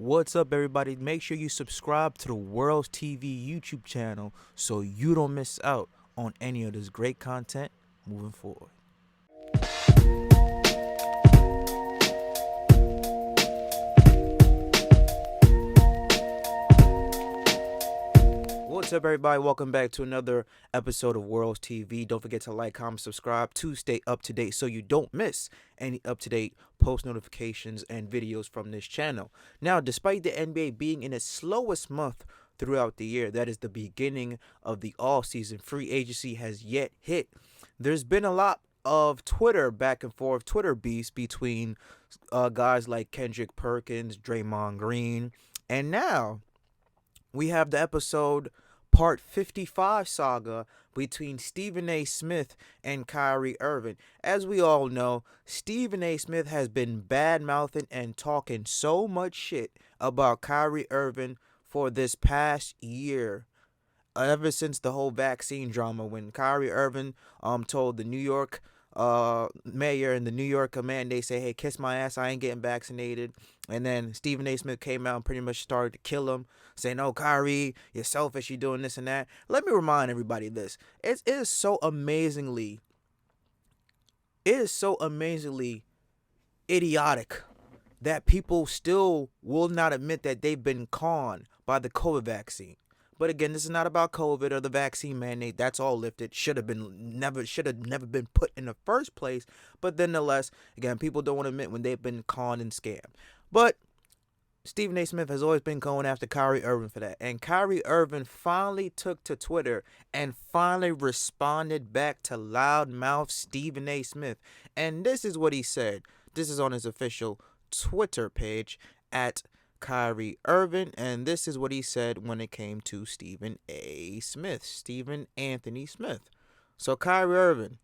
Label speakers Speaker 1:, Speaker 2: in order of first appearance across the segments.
Speaker 1: What's up, everybody? Make sure you subscribe to the World's TV YouTube channel so you don't miss out on any of this great content moving forward. What's up, everybody? Welcome back to another episode of World's TV. Don't forget to like, comment, subscribe to stay up to date so you don't miss any up to date post notifications and videos from this channel. Now, despite the NBA being in its slowest month throughout the year, that is the beginning of the all season, free agency has yet hit. There's been a lot of Twitter back and forth, Twitter beefs between guys like Kendrick Perkins, Draymond Green, and now we have the episode part 55 saga between Stephen A. Smith and Kyrie Irving. As we all know, Stephen A. Smith has been bad-mouthing and talking so much shit about Kyrie Irving for this past year. Ever since the whole vaccine drama, when Kyrie Irving told the New York mayor and the New York mandate, say, hey, kiss my ass, I ain't getting vaccinated. And then Stephen A. Smith came out and pretty much started to kill him, saying, no, Kyrie, you're selfish, you're doing this and that. Let me remind everybody this. It is so amazingly idiotic that people still will not admit that they've been conned by the COVID vaccine. But again, this is not about COVID or the vaccine mandate. That's all lifted. Should have never been put in the first place. But nonetheless, again, people don't want to admit when they've been conned and scammed. But Stephen A. Smith has always been going after Kyrie Irving for that. And Kyrie Irving finally took to Twitter and finally responded back to loudmouth Stephen A. Smith. And this is what he said. This is on his official Twitter page at Kyrie Irving, and this is what he said when it came to Stephen A. Smith, Stephen Anthony Smith. So Kyrie Irving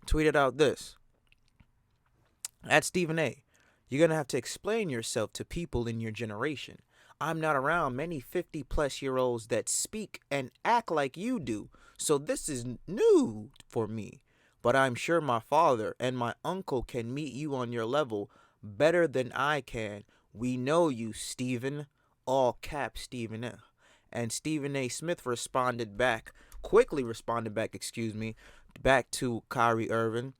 Speaker 1: tweeted out this. At Stephen A., you're going to have to explain yourself to people in your generation. I'm not around many 50-plus-year-olds that speak and act like you do, so this is new for me. But I'm sure my father and my uncle can meet you on your level better than I can. We know you, Stephen. All caps, Stephen A. And Stephen A. Smith quickly responded back to Kyrie Irving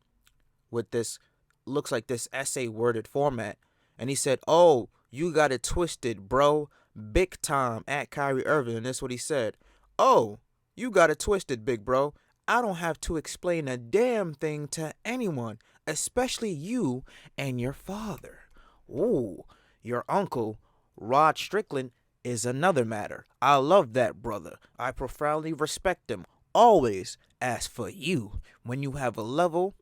Speaker 1: with this, looks like this essay worded format. And he said, oh, you got it twisted, bro. Big time at Kyrie Irving. And that's what he said. Oh, you got it twisted, big bro. I don't have to explain a damn thing to anyone, especially you and your father. Ooh. Your uncle, Rod Strickland, is another matter. I love that brother. I profoundly respect him. Always. As for you, when you have a level,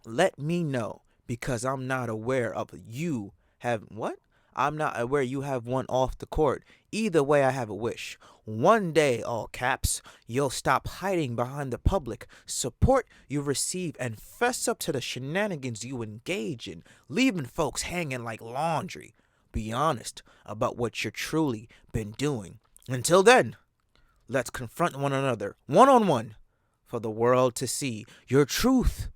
Speaker 1: let me know, because I'm not aware of you have what? I'm not aware you have one off the court. Either way, I have a wish. One day, all caps, you'll stop hiding behind the public support you receive and fess up to the shenanigans you engage in, leaving folks hanging like laundry. Be honest about what you're truly been doing. Until then, let's confront one another, one-on-one, for the world to see your truth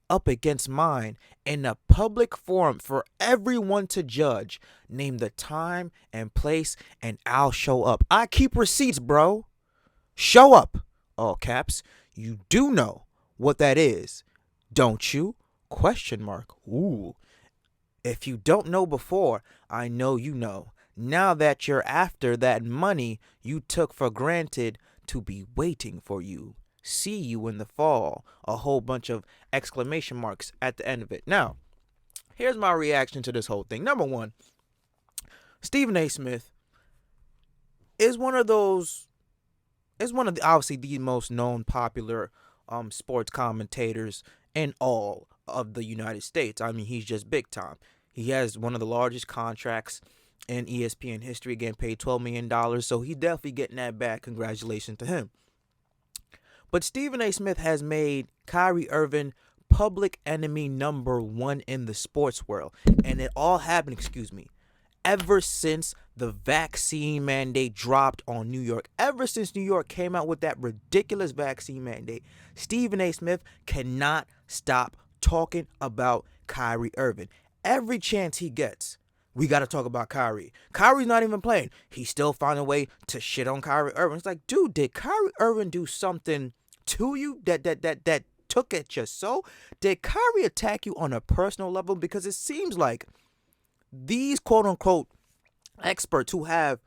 Speaker 1: up against mine in a public forum for everyone to judge. Name the time and place, and I'll show up. I keep receipts, bro. Show up, all caps. You do know what that is, don't you? Question mark. Ooh. If you don't know before, I know you know. Now that you're after that money you took for granted to be waiting for you. See you in the fall. A whole bunch of exclamation marks at the end of it. Now, here's my reaction to this whole thing. Number one, Stephen A. Smith is obviously the most known popular sports commentators in all of the United States. I mean, he's just big time. He has one of the largest contracts in ESPN history, getting paid $12 million, so he's definitely getting that back. Congratulations to him. But Stephen A. Smith has made Kyrie Irving public enemy number one in the sports world. And it all happened, ever since the vaccine mandate dropped on New York. Ever since New York came out with that ridiculous vaccine mandate, Stephen A. Smith cannot stop talking about Kyrie Irving. Every chance he gets, We got to talk about Kyrie. Kyrie's not even playing. He still found a way to shit on Kyrie Irving. It's like, dude, did Kyrie Irving do something to you that took at your soul? Did Kyrie attack you on a personal level? Because it seems like these quote unquote experts who have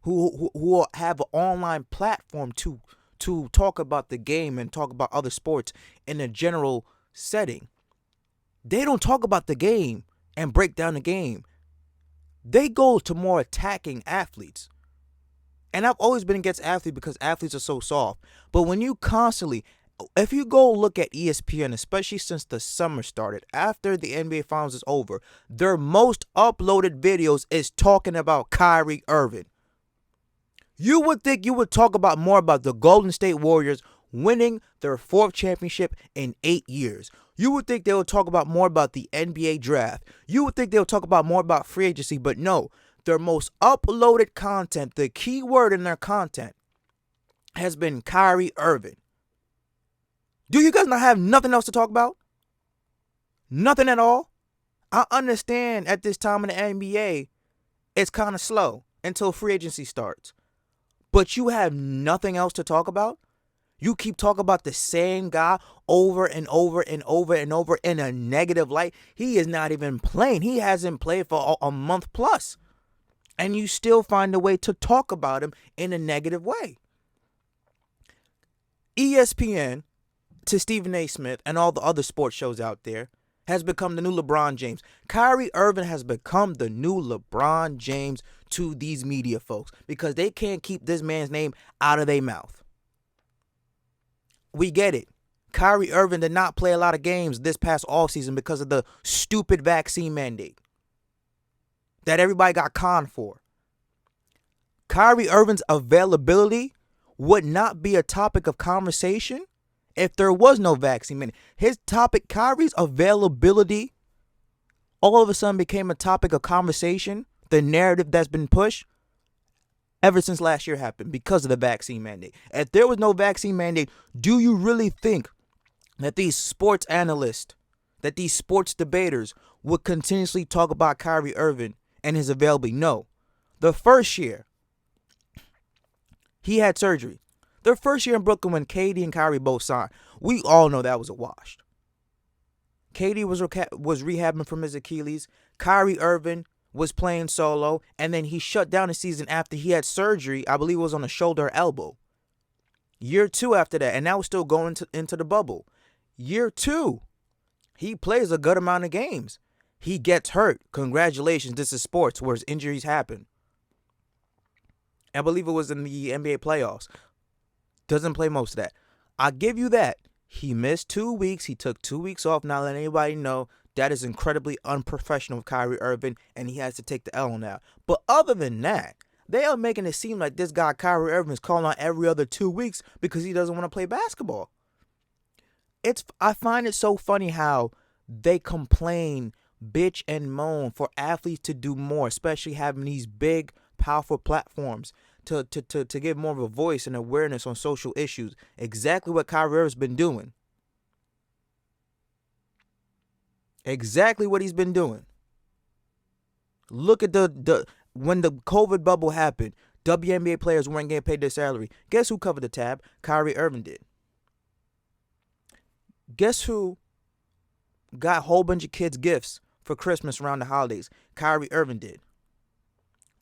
Speaker 1: an online platform to talk about the game and talk about other sports in a general setting, they don't talk about the game and break down the game. They go to more attacking athletes. And I've always been against athletes because athletes are so soft. But when you constantly, if you go look at ESPN, especially since the summer started, after the NBA Finals is over, their most uploaded videos is talking about Kyrie Irving. You would think you would talk about more about the Golden State Warriors winning their 4th championship in 8 years. You would think they would talk about more about the NBA draft. You would think they would talk about more about free agency, but no. Their most uploaded content, the key word in their content, has been Kyrie Irving. Do you guys not have nothing else to talk about? Nothing at all? I understand at this time in the NBA, it's kind of slow until free agency starts. But you have nothing else to talk about? You keep talking about the same guy over and over and over and over in a negative light. He is not even playing. He hasn't played for a month plus. And you still find a way to talk about him in a negative way. ESPN, to Stephen A. Smith and all the other sports shows out there, has become the new LeBron James. Kyrie Irving has become the new LeBron James to these media folks because they can't keep this man's name out of their mouth. We get it. Kyrie Irving did not play a lot of games this past offseason because of the stupid vaccine mandate that everybody got conned for. Kyrie Irving's availability would not be a topic of conversation if there was no vaccine mandate. His topic, Kyrie's availability, all of a sudden became a topic of conversation, the narrative that's been pushed ever since last year happened because of the vaccine mandate. If there was no vaccine mandate, do you really think that these sports analysts, that these sports debaters would continuously talk about Kyrie Irving and his availability? No. The first year, he had surgery. Their first year in Brooklyn when KD and Kyrie both signed, we all know that was a wash. KD was rehabbing from his Achilles. Kyrie Irving was playing solo, and then he shut down the season after he had surgery. I believe it was on the shoulder or elbow. Year 2 after that, and that was still going into the bubble. Year 2, he plays a good amount of games. He gets hurt. Congratulations, this is sports where his injuries happen. I believe it was in the NBA playoffs. Doesn't play most of that. I'll give you that. He missed 2 weeks. He took 2 weeks off, not letting anybody know. That is incredibly unprofessional of Kyrie Irving, and he has to take the L on that. But other than that, they are making it seem like this guy Kyrie Irving is calling out every other 2 weeks because he doesn't want to play basketball. I find it so funny how they complain, bitch, and moan for athletes to do more, especially having these big, powerful platforms to give more of a voice and awareness on social issues. Exactly what Kyrie Irving's been doing. Exactly what he's been doing. Look at when the COVID bubble happened, WNBA players weren't getting paid their salary. Guess who covered the tab? Kyrie Irving did. Guess who got a whole bunch of kids gifts for Christmas around the holidays? Kyrie Irving did.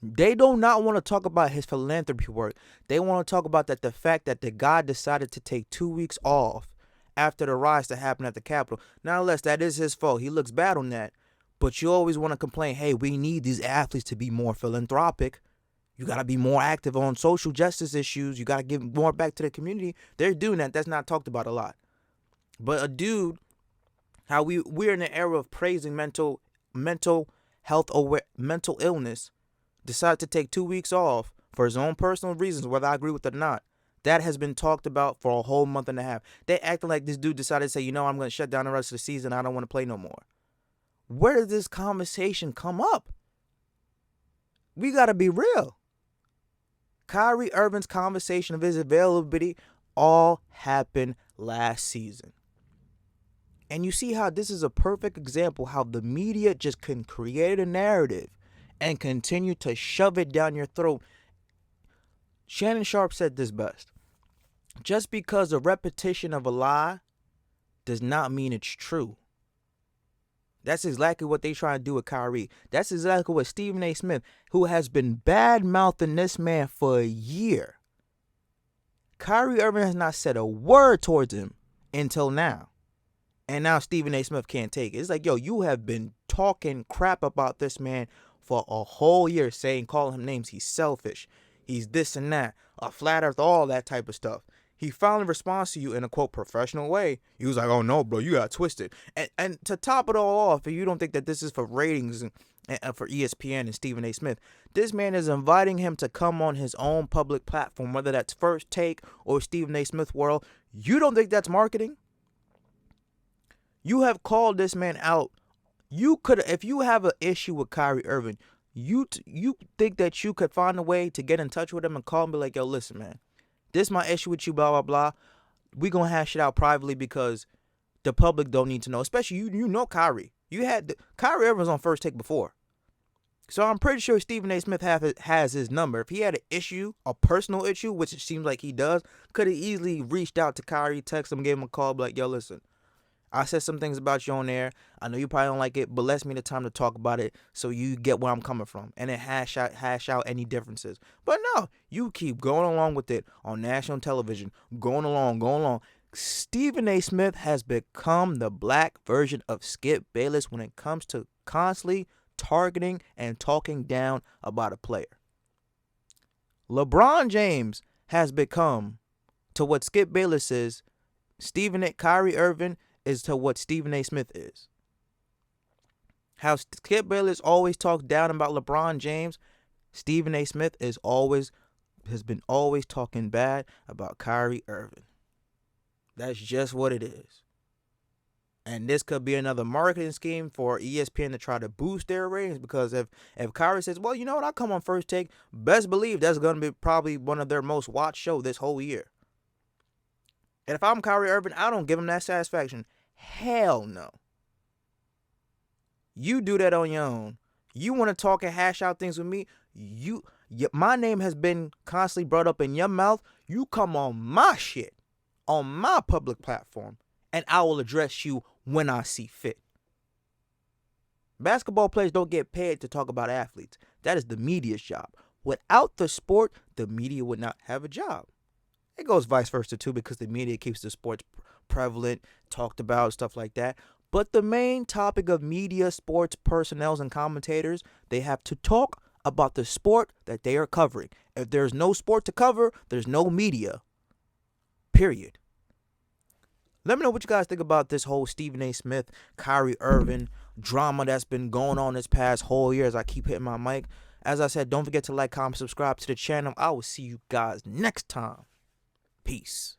Speaker 1: They do not want to talk about his philanthropy work. They want to talk about the fact that the guy decided to take 2 weeks off after the riots that happened at the Capitol. Nonetheless, that is his fault. He looks bad on that. But you always want to complain, hey, we need these athletes to be more philanthropic. You got to be more active on social justice issues. You got to give more back to the community. They're doing that. That's not talked about a lot. But a dude, how we're in an era of praising mental health or mental illness, decided to take 2 weeks off for his own personal reasons, whether I agree with it or not. That has been talked about for a whole month and a half. They acting like this dude decided to say, I'm going to shut down the rest of the season. I don't want to play no more. Where did this conversation come up? We got to be real. Kyrie Irving's conversation of his availability all happened last season. And you see how this is a perfect example how the media just can create a narrative and continue to shove it down your throat. Shannon Sharp said this best. Just because a repetition of a lie does not mean it's true. That's exactly what they try to do with Kyrie. That's exactly what Stephen A. Smith, who has been bad-mouthing this man for a year. Kyrie Irving has not said a word towards him until now. And now Stephen A. Smith can't take it. It's like, yo, you have been talking crap about this man for a whole year, calling him names. He's selfish. He's this and that. A flat earth, all that type of stuff. He finally responds to you in a, quote, professional way. He was like, oh, no, bro, you got twisted. And to top it all off, if you don't think that this is for ratings and for ESPN and Stephen A. Smith, this man is inviting him to come on his own public platform, whether that's First Take or Stephen A. Smith World. You don't think that's marketing? You have called this man out. You could, if you have an issue with Kyrie Irving, you think that you could find a way to get in touch with him and call him and be like, yo, listen, man, this is my issue with you, blah, blah, blah. We going to hash it out privately because the public don't need to know. Especially you know Kyrie. Kyrie Irving was on First Take before. So I'm pretty sure Stephen A. Smith has his number. If he had an issue, a personal issue, which it seems like he does, could have easily reached out to Kyrie, text him, gave him a call, be like, yo, listen, I said some things about you on there. I know you probably don't like it, but let's make the time to talk about it so you get where I'm coming from. And then hash out any differences. But no, you keep going along with it on national television, going along. Stephen A. Smith has become the black version of Skip Bayless when it comes to constantly targeting and talking down about a player. LeBron James has become to what Skip Bayless is. Kyrie Irving is to what Stephen A. Smith is. How Skip Bayless always talks down about LeBron James, Stephen A. Smith has been always talking bad about Kyrie Irving. That's just what it is. And this could be another marketing scheme for ESPN to try to boost their ratings, because if Kyrie says, well, you know what, I'll come on First Take, best believe that's going to be probably one of their most watched shows this whole year. And if I'm Kyrie Irving, I don't give him that satisfaction. Hell no. You do that on your own. You want to talk and hash out things with me? My name has been constantly brought up in your mouth. You come on my shit, on my public platform, and I will address you when I see fit. Basketball players don't get paid to talk about athletes. That is the media's job. Without the sport, the media would not have a job. It goes vice versa too, because the media keeps the sports prevalent, talked about, stuff like that. But the main topic of media, sports personnel, and commentators, they have to talk about the sport that they are covering. If there's no sport to cover, there's no media. Period. Let me know what you guys think about this whole Stephen A. Smith, Kyrie Irving drama that's been going on this past whole year as I keep hitting my mic. As I said, don't forget to like, comment, subscribe to the channel. I will see you guys next time. Peace.